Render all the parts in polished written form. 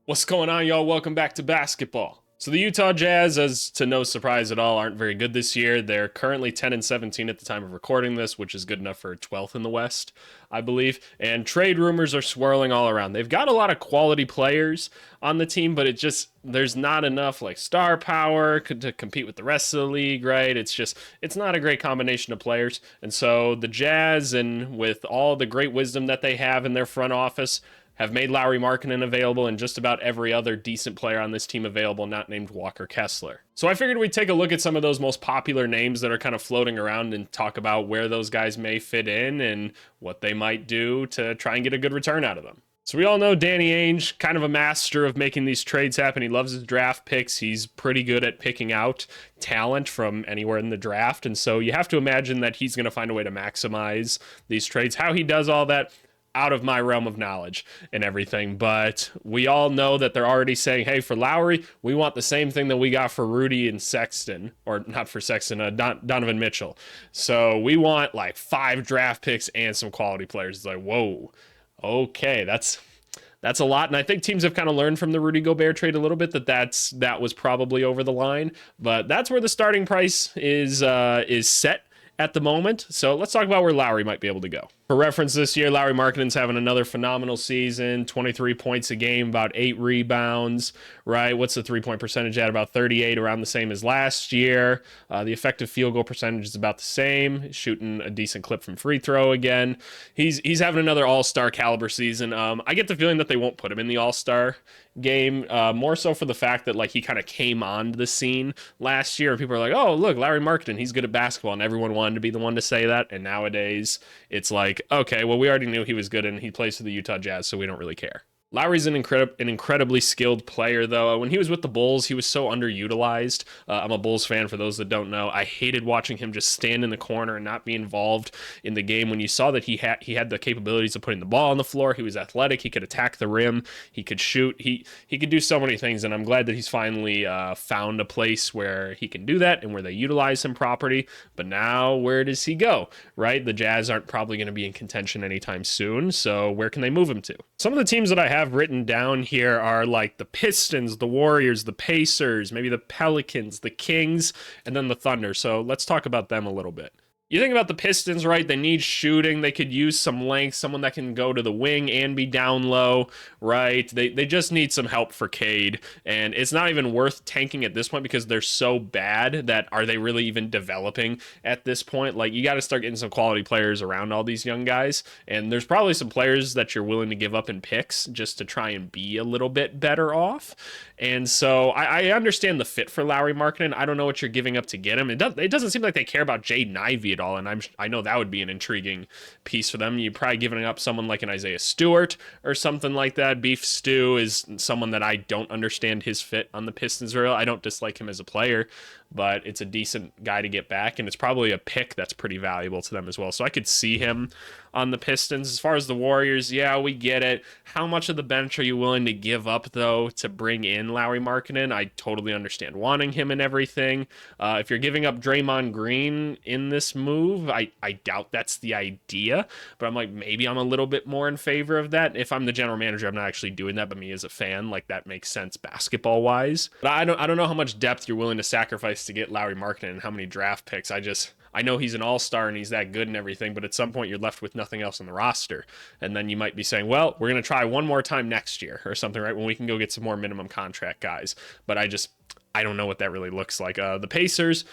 What's going on, y'all? Welcome back to basketball. So the Utah Jazz, as to no surprise at all, aren't very good this year. They're currently 10-17 at the time of recording this, which is good enough for 12th in the West, I believe. And trade rumors are swirling all around. They've got a lot of quality players on the team, but there's not enough like star power to compete with the rest of the league, right? It's not a great combination of players. And so the Jazz, and with all the great wisdom that they have in their front office, have made Lauri Markkanen available and just about every other decent player on this team available, not named Walker Kessler. So I figured we'd take a look at some of those most popular names that are kind of floating around and talk about where those guys may fit in and what they might do to try and get a good return out of them. So we all know Danny Ainge, kind of a master of making these trades happen. He loves his draft picks. He's pretty good at picking out talent from anywhere in the draft. And so you have to imagine that he's going to find a way to maximize these trades. How he does all that, out of my realm of knowledge and everything, but we all know that they're already saying, hey, for Lowry, we want the same thing that we got for Rudy and Sexton, or not for Sexton, Donovan Mitchell. So we want like 5 draft picks and some quality players. It's like, whoa, okay, that's a lot. And I think teams have kind of learned from the Rudy Gobert trade a little bit that was probably over the line, but that's where the starting price is set at the moment. So let's talk about where Lowry might be able to go. For reference, this year, Lauri Markkanen's having another phenomenal season, 23 points a game, about 8 rebounds, right? What's the three-point percentage at? About 38, around the same as last year. The effective field goal percentage is about the same, shooting a decent clip from free throw again. He's having another all-star caliber season. I get the feeling that they won't put him in the all-star game, more so for the fact that like he kind of came onto the scene last year. People are like, oh, look, Lauri Markkanen, he's good at basketball, and everyone wanted to be the one to say that. And nowadays, it's like, okay, well, we already knew he was good and he plays for the Utah Jazz, so we don't really care. Lowry's an incredibly skilled player, though. When he was with the Bulls, he was so underutilized. I'm a Bulls fan, for those that don't know. I hated watching him just stand in the corner and not be involved in the game. When you saw that he had the capabilities of putting the ball on the floor, he was athletic, he could attack the rim, he could shoot, he could do so many things, and I'm glad that he's finally found a place where he can do that and where they utilize him properly. But now, where does he go, right? The Jazz aren't probably going to be in contention anytime soon, so where can they move him to? Some of the teams that I have written down here are like the Pistons, the Warriors, the Pacers, maybe the Pelicans, the Kings, and then the Thunder. So let's talk about them a little bit. You think about the Pistons, right? They need shooting. They could use some length, someone that can go to the wing and be down low, right? They just need some help for Cade. And it's not even worth tanking at this point because they're so bad that are they really even developing at this point? Like, you got to start getting some quality players around all these young guys. And there's probably some players that you're willing to give up in picks just to try and be a little bit better off. And so I understand the fit for Lauri Markkanen. I don't know what you're giving up to get him. It doesn't seem like they care about Jaden Ivey at all, and I know that would be an intriguing piece for them. You're probably giving up someone like an Isaiah Stewart or something like that. Beef Stew is someone that I don't understand his fit on the Pistons really. I don't dislike him as a player, but it's a decent guy to get back, and it's probably a pick that's pretty valuable to them as well. So I could see him on the Pistons. As far as the Warriors, yeah, we get it. How much of the bench are you willing to give up, though, to bring in Lauri Markkanen? I totally understand wanting him and everything. If you're giving up Draymond Green in this move, I doubt that's the idea, but I'm like, maybe I'm a little bit more in favor of that. If I'm the general manager, I'm not actually doing that, but me as a fan, like, that makes sense basketball-wise. But I don't know how much depth you're willing to sacrifice to get Lauri Markkanen and how many draft picks. I know he's an all-star and he's that good and everything, but at some point you're left with nothing else on the roster. And then you might be saying, well, we're going to try one more time next year or something, right? When we can go get some more minimum contract guys. But I don't know what that really looks like. The Pacers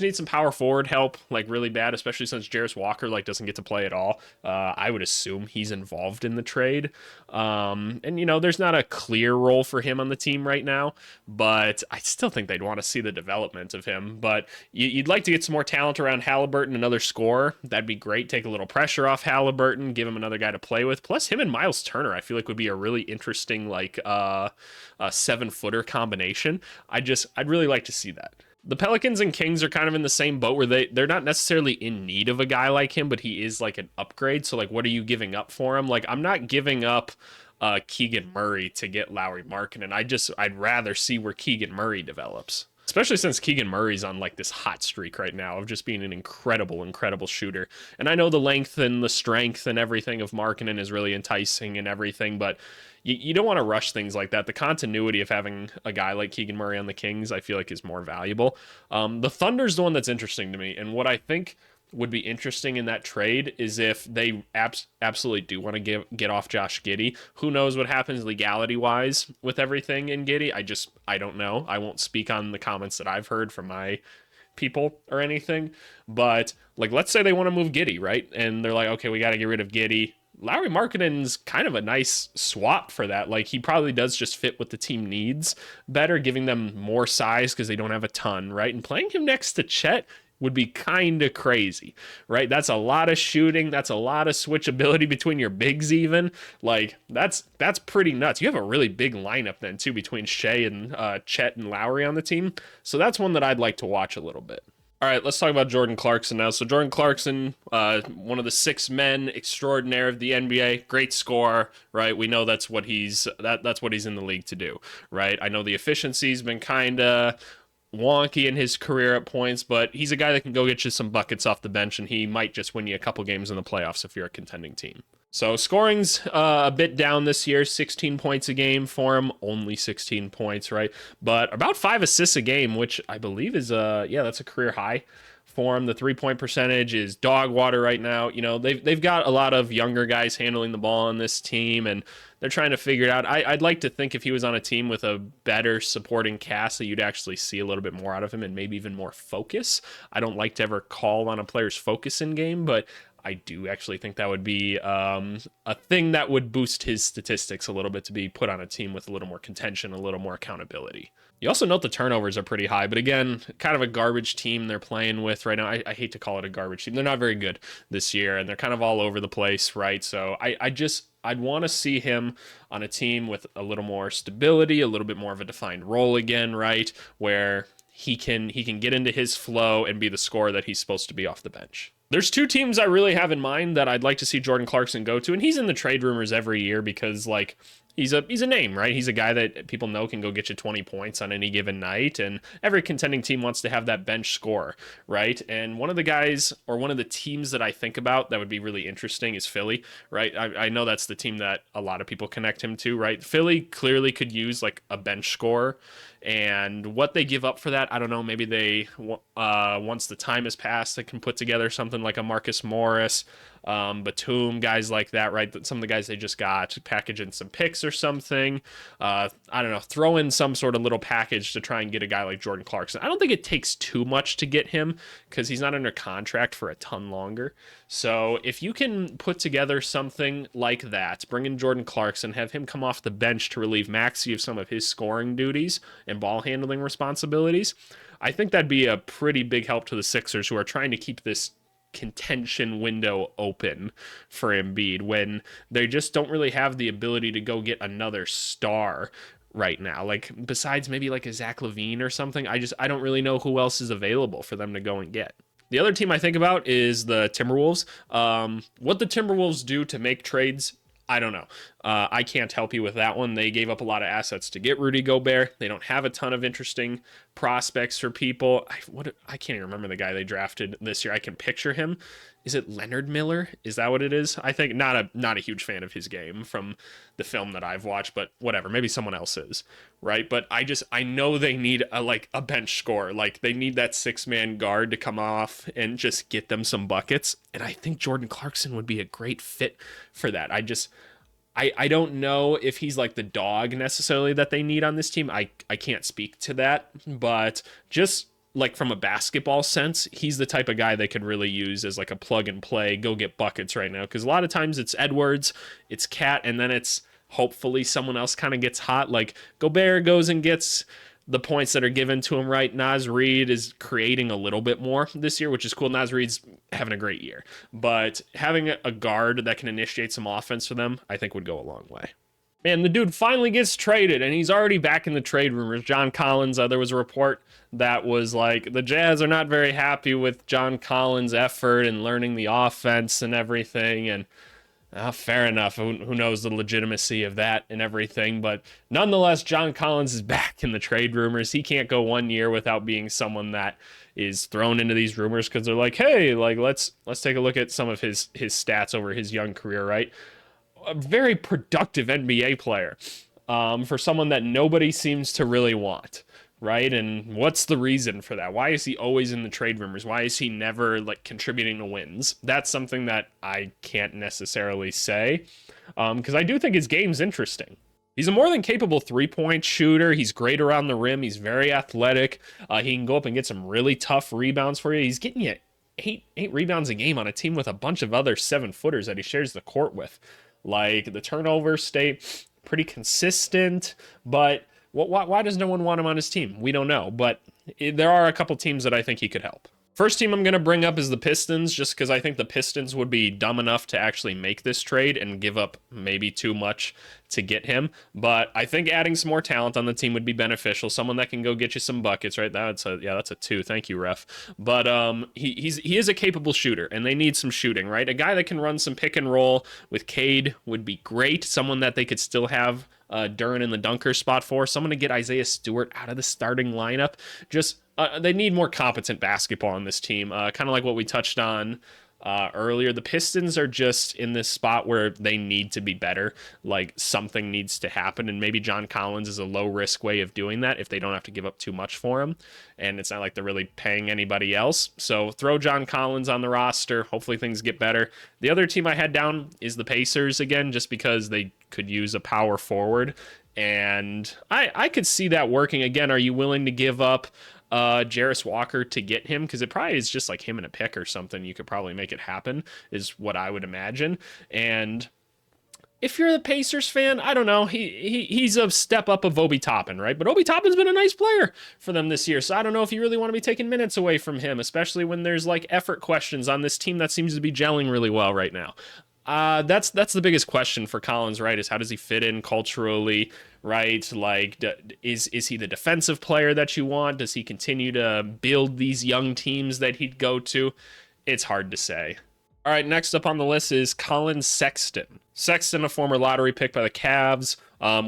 need some power forward help, like really bad, especially since Jarris Walker like doesn't get to play at all. I would assume he's involved in the trade. And you know, there's not a clear role for him on the team right now, but I still think they'd want to see the development of him. But you'd like to get some more talent around Halliburton, another scorer. That'd be great. Take a little pressure off Halliburton, give him another guy to play with. Plus him and Miles Turner, I feel like would be a really interesting like a 7-footer combination. I'd really like to see that. The Pelicans and Kings are kind of in the same boat where they're not necessarily in need of a guy like him, but he is like an upgrade. So like, what are you giving up for him? Like, I'm not giving up Keegan Murray to get Lauri Markkanen. I'd rather see where Keegan Murray develops. especially since Keegan Murray's on like this hot streak right now of just being an incredible shooter. And I know the length and the strength and everything of Markkanen is really enticing and everything, but you don't want to rush things like that. The continuity of having a guy like Keegan Murray on the Kings, I feel like, is more valuable. The Thunder's the one that's interesting to me, and what I think would be interesting in that trade is if they absolutely do want to get off Josh Giddey. Who knows what happens legality wise with everything in Giddey? I don't know. I won't speak on the comments that I've heard from my people or anything, but like, let's say they want to move Giddey, right? And they're like, okay, we got to get rid of Giddey. Lauri Markkanen's kind of a nice swap for that. Like, he probably does just fit what the team needs better, giving them more size because they don't have a ton, right? And playing him next to Chet would be kind of crazy, right? That's a lot of shooting. That's a lot of switchability between your bigs even. Like, that's pretty nuts. You have a really big lineup then, too, between Shea and Chet and Lowry on the team. So that's one that I'd like to watch a little bit. All right, let's talk about Jordan Clarkson now. So Jordan Clarkson, one of the 6 men extraordinaire of the NBA, great scorer, right? We know that's what he's in the league to do, right? I know the efficiency's been kind of wonky in his career at points, but he's a guy that can go get you some buckets off the bench, and he might just win you a couple games in the playoffs if you're a contending team. So scoring's a bit down this year, 16 points a game for him, only 16 points, right? But about 5 assists a game, which I believe is that's a career high for him. The 3-point percentage is dog water right now. You know, they've got a lot of younger guys handling the ball on this team, and they're trying to figure it out. I'd like to think if he was on a team with a better supporting cast that you'd actually see a little bit more out of him and maybe even more focus. I don't like to ever call on a player's focus in game, but I do actually think that would be a thing that would boost his statistics a little bit, to be put on a team with a little more contention, a little more accountability. You also note the turnovers are pretty high, but again, kind of a garbage team they're playing with right now. I hate to call it a garbage team. They're not very good this year, and they're kind of all over the place, right? So I'd want to see him on a team with a little more stability, a little bit more of a defined role again, right? Where he can get into his flow and be the scorer that he's supposed to be off the bench. There's 2 teams I really have in mind that I'd like to see Jordan Clarkson go to, and he's in the trade rumors every year because, like, he's a name, right? He's a guy that people know can go get you 20 points on any given night, and every contending team wants to have that bench score, right? And one of the guys, or one of the teams that I think about that would be really interesting is Philly, right? I know that's the team that a lot of people connect him to, right? Philly clearly could use like a bench scorer, and what they give up for that, I don't know. Maybe they, once the time has passed, they can put together something like a Marcus Morris, Batum, guys like that, right? Some of the guys they just got, package in some picks or something. I don't know, throw in some sort of little package to try and get a guy like Jordan Clarkson. I don't think it takes too much to get him because he's not under contract for a ton longer. So if you can put together something like that, bring in Jordan Clarkson, have him come off the bench to relieve Maxey of some of his scoring duties and ball handling responsibilities, I think that'd be a pretty big help to the Sixers, who are trying to keep this contention window open for Embiid when they just don't really have the ability to go get another star right now. Like, besides maybe like a Zach LaVine or something, I don't really know who else is available for them to go and get. The other team I think about is the Timberwolves. What the Timberwolves do to make trades, I don't know. I can't help you with that one. They gave up a lot of assets to get Rudy Gobert. They don't have a ton of interesting prospects for people. I can't even remember the guy they drafted this year. I can picture him. Is it Leonard Miller? Is that what it is? I think not a huge fan of his game from the film that I've watched, but whatever. Maybe someone else is, right? But I know they need a bench scorer. Like, they need that 6-man guard to come off and just get them some buckets. And I think Jordan Clarkson would be a great fit for that. I don't know if he's like the dog necessarily that they need on this team. I can't speak to that, but just like from a basketball sense, he's the type of guy they could really use as like a plug and play, go get buckets right now. Because a lot of times it's Edwards, it's Cat, and then it's hopefully someone else kind of gets hot. Like Gobert goes and gets the points that are given to him, right? Naz Reid is creating a little bit more this year, which is cool. Naz Reid's having a great year. But having a guard that can initiate some offense for them, I think would go a long way. Man, the dude finally gets traded, and he's already back in the trade rumors. John Collins, there was a report that was like, the Jazz are not very happy with John Collins' effort and learning the offense and everything, and Fair enough. Who knows the legitimacy of that and everything, but nonetheless, John Collins is back in the trade rumors. He can't go 1 year without being someone that is thrown into these rumors because they're like, hey, like let's take a look at some of his stats over his young career, right? A very productive NBA player, for someone that nobody seems to really want, right? And what's the reason for that? Why is he always in the trade rumors? Why is he never like contributing to wins? That's something that I can't necessarily say, because I do think his game's interesting. He's a more than capable three-point shooter. He's great around the rim. He's very athletic. He can go up and get some really tough rebounds for you. He's getting you eight rebounds a game on a team with a bunch of other 7-footers that he shares the court with. Like, the turnovers stay pretty consistent, but why does no one want him on his team? We don't know, but there are a couple teams that I think he could help. First team I'm going to bring up is the Pistons, just because I think the Pistons would be dumb enough to actually make this trade and give up maybe too much to get him. But I think adding some more talent on the team would be beneficial. Someone that can go get you some buckets, right? That's a 2. Thank you, ref. But he is a capable shooter, and they need some shooting, right? A guy that can run some pick and roll with Cade would be great. Someone that they could still have Duren in the dunker spot for. Someone to get Isaiah Stewart out of the starting lineup. Just they need more competent basketball on this team. Kind of like what we touched on earlier. The Pistons are just in this spot where they need to be better. Like, something needs to happen, and maybe John Collins is a low-risk way of doing that if they don't have to give up too much for him, and it's not like they're really paying anybody else. So throw John Collins on the roster. Hopefully things get better. The other team I had down is the Pacers again, just because they could use a power forward, and I could see that working. Again, are you willing to give up Jarris Walker to get him? Because it probably is just like him and a pick or something. You could probably make it happen, is what I would imagine. And if you're the Pacers fan, I don't know. He's a step up of Obi Toppin, right? But Obi Toppin's been a nice player for them this year, so I don't know if you really want to be taking minutes away from him, especially when there's like effort questions on this team that seems to be gelling really well right now. That's the biggest question for Collins, right? Is how does he fit in culturally, right? Like, is he the defensive player that you want? Does he continue to build these young teams that he'd go to? It's hard to say. All right, next up on the list is Colin Sexton. Sexton, a former lottery pick by the Cavs.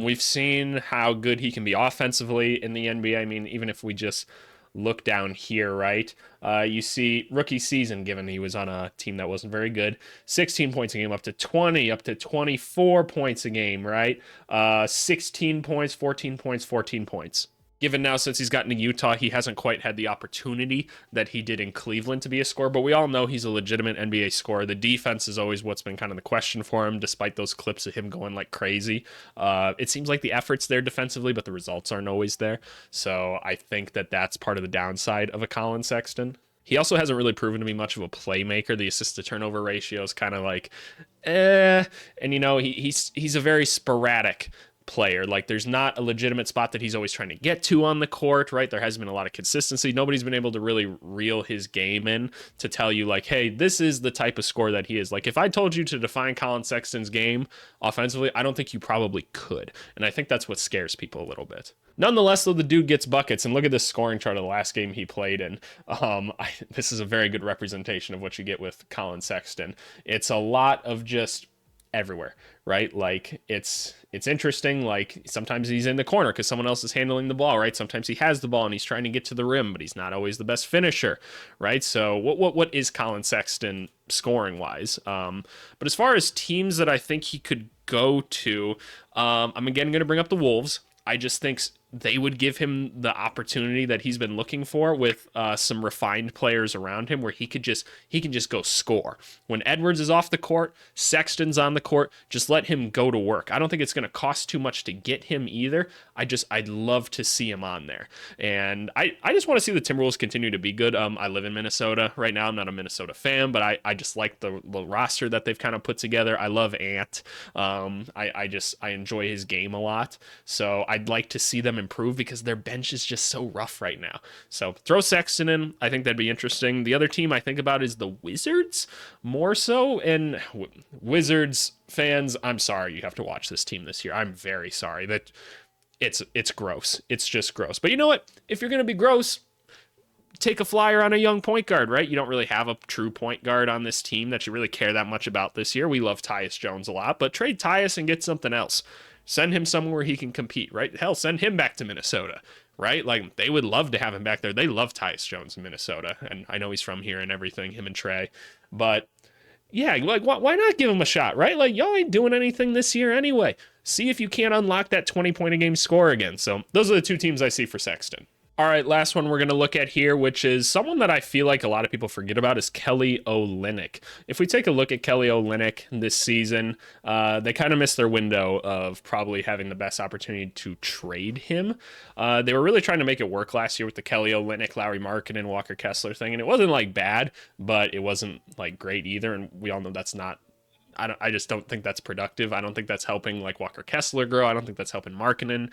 We've seen how good he can be offensively in the NBA. I mean, even if we just look down here, right? You see rookie season, given he was on a team that wasn't very good, 16 points a game, up to 20, up to 24 points a game, right? 16 points, 14 points, 14 points. Given now, since he's gotten to Utah, he hasn't quite had the opportunity that he did in Cleveland to be a scorer, but we all know he's a legitimate NBA scorer. The defense is always what's been kind of the question for him, despite those clips of him going like crazy. It seems like the effort's there defensively, but the results aren't always there. So I think that that's part of the downside of a Colin Sexton. He also hasn't really proven to be much of a playmaker. The assist to turnover ratio is kind of like, and you know, he's a very sporadic player. Like, there's not a legitimate spot that he's always trying to get to on the court, right? There hasn't been a lot of consistency. Nobody's been able to really reel his game in to tell you, like, hey, this is the type of scorer that he is. Like, if I told you to define Colin Sexton's game offensively, I don't think you probably could. And I think that's what scares people a little bit. Nonetheless, though, the dude gets buckets, and look at this scoring chart of the last game he played in. This is a very good representation of what you get with Colin Sexton. It's a lot of just everywhere, right? Like, it's interesting. Like, sometimes he's in the corner because someone else is handling the ball, right? Sometimes he has the ball and he's trying to get to the rim, but he's not always the best finisher, right? So what is Colin Sexton scoring wise? But as far as teams that I think he could go to, I'm again going to bring up the Wolves. I just think they would give him the opportunity that he's been looking for with some refined players around him, where he can just go score. When Edwards is off the court, Sexton's on the court, just let him go to work. I don't think it's going to cost too much to get him either. I'd love to see him on there. And I just want to see the Timberwolves continue to be good. I live in Minnesota right now. I'm not a Minnesota fan, but I just like the roster that they've kind of put together. I love Ant. I enjoy his game a lot. So I'd like to see them improve because their bench is just so rough right now. So throw Sexton in. I think that'd be interesting. The other team I think about is the Wizards more so. And Wizards fans, I'm sorry you have to watch this team this year. I'm very sorry. That it's gross. It's just gross. But you know what? If you're going to be gross, take a flyer on a young point guard, right? You don't really have a true point guard on this team that you really care that much about this year. We love Tyus Jones a lot, but trade Tyus and get something else. Send him somewhere where he can compete, right? Hell, send him back to Minnesota, right? Like, they would love to have him back there. They love Tyus Jones in Minnesota, and I know he's from here and everything, him and Trey. But, yeah, like, why not give him a shot, right? Like, y'all ain't doing anything this year anyway. See if you can't unlock that 20-point-a-game score again. So those are the two teams I see for Sexton. All right, last one we're going to look at here, which is someone that I feel like a lot of people forget about, is Kelly Olynyk. If we take a look at Kelly Olynyk this season, they kind of missed their window of probably having the best opportunity to trade him. They were really trying to make it work last year with the Kelly Olynyk, Lauri Markkanen, Walker Kessler thing, and it wasn't like bad, but it wasn't like great either, and we all know that's not. I just don't think that's productive. I don't think that's helping like Walker Kessler grow. I don't think that's helping Markkanen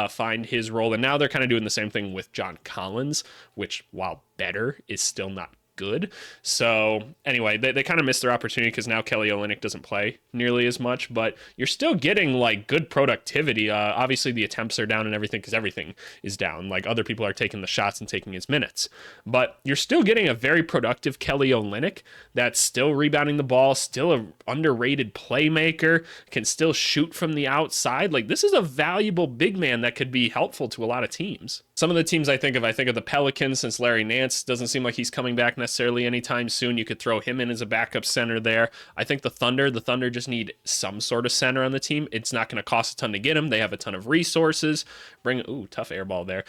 find his role. And now they're kind of doing the same thing with John Collins, which, while better, is still not good. So anyway, they kind of missed their opportunity because now Kelly Olynyk doesn't play nearly as much, but you're still getting like good productivity. Obviously the attempts are down and everything because everything is down. Like, other people are taking the shots and taking his minutes, but you're still getting a very productive Kelly Olynyk that's still rebounding the ball, still a underrated playmaker, can still shoot from the outside. Like, this is a valuable big man that could be helpful to a lot of teams. Some of the teams I think of the Pelicans, since Larry Nance doesn't seem like he's coming back necessarily anytime soon. You could throw him in as a backup center there. I think the Thunder just need some sort of center on the team. It's not going to cost a ton to get him. They have a ton of resources. Tough air ball there.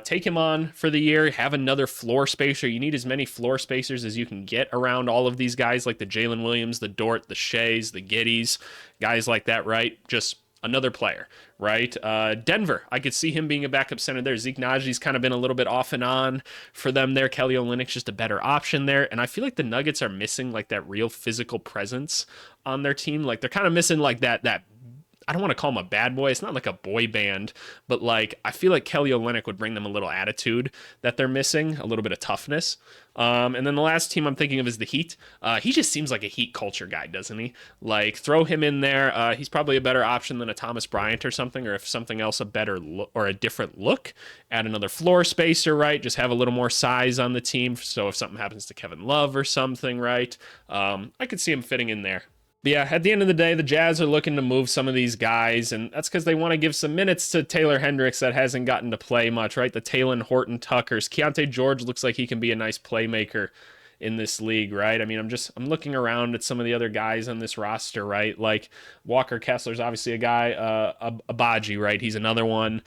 Take him on for the year. Have another floor spacer. You need as many floor spacers as you can get around all of these guys, like the Jalen Williams, the Dort, the Shays, the Giddies, guys like that, right? Just another player, right? Denver, I could see him being a backup center there. Zeke Najee's kind of been a little bit off and on for them there. Kelly Olynyk's just a better option there. And I feel like the Nuggets are missing like that real physical presence on their team. Like, they're kind of missing like that I don't want to call him a bad boy. It's not like a boy band, but like, I feel like Kelly Olynyk would bring them a little attitude that they're missing, a little bit of toughness. And then the last team I'm thinking of is the Heat. He just seems like a Heat culture guy, doesn't he? Like, throw him in there. He's probably a better option than a Thomas Bryant or something, or if something else, a better look or a different look. Add another floor spacer, right? Just have a little more size on the team. So if something happens to Kevin Love or something, right? I could see him fitting in there. But yeah, at the end of the day, the Jazz are looking to move some of these guys, and that's because they want to give some minutes to Taylor Hendricks that hasn't gotten to play much, right? The Talen Horton Tuckers. Keontae George looks like he can be a nice playmaker in this league, right? I mean, I'm looking around at some of the other guys on this roster, right? Like Walker Kessler's obviously a guy, Abaji, right? He's another one.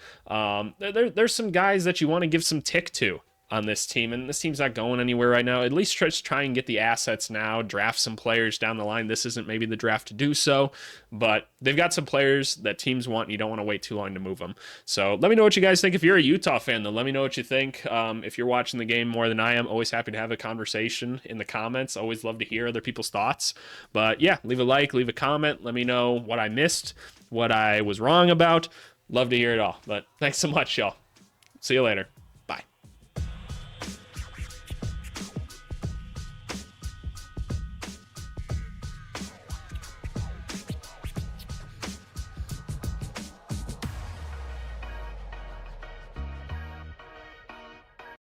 There's some guys that you want to give some tick to on this team, and this team's not going anywhere right now. At least try and get the assets now, draft some players down the line. This isn't maybe the draft to do so, but they've got some players that teams want, and you don't want to wait too long to move them. So let me know what you guys think. If you're a Utah fan, though, let me know what you think. If you're watching the game more than I am, always happy to have a conversation in the comments. Always love to hear other people's thoughts. But yeah, leave a like, leave a comment. Let me know what I missed, what I was wrong about. Love to hear it all. But thanks so much, y'all. See you later.